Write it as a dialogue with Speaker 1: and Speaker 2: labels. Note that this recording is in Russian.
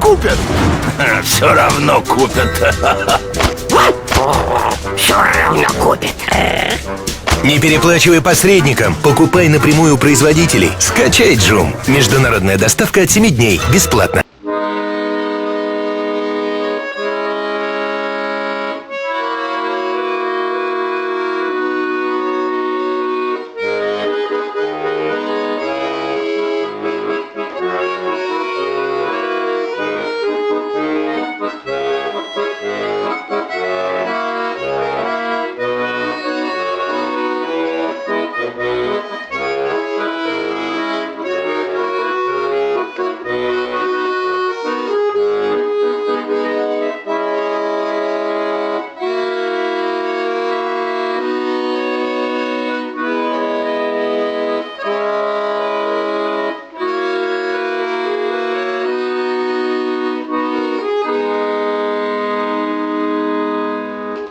Speaker 1: купят.
Speaker 2: Все равно купят.
Speaker 3: Все равно купит.
Speaker 4: Не переплачивай посредникам, покупай напрямую у производителей. Скачай Joom. Международная доставка от 7 дней, бесплатно.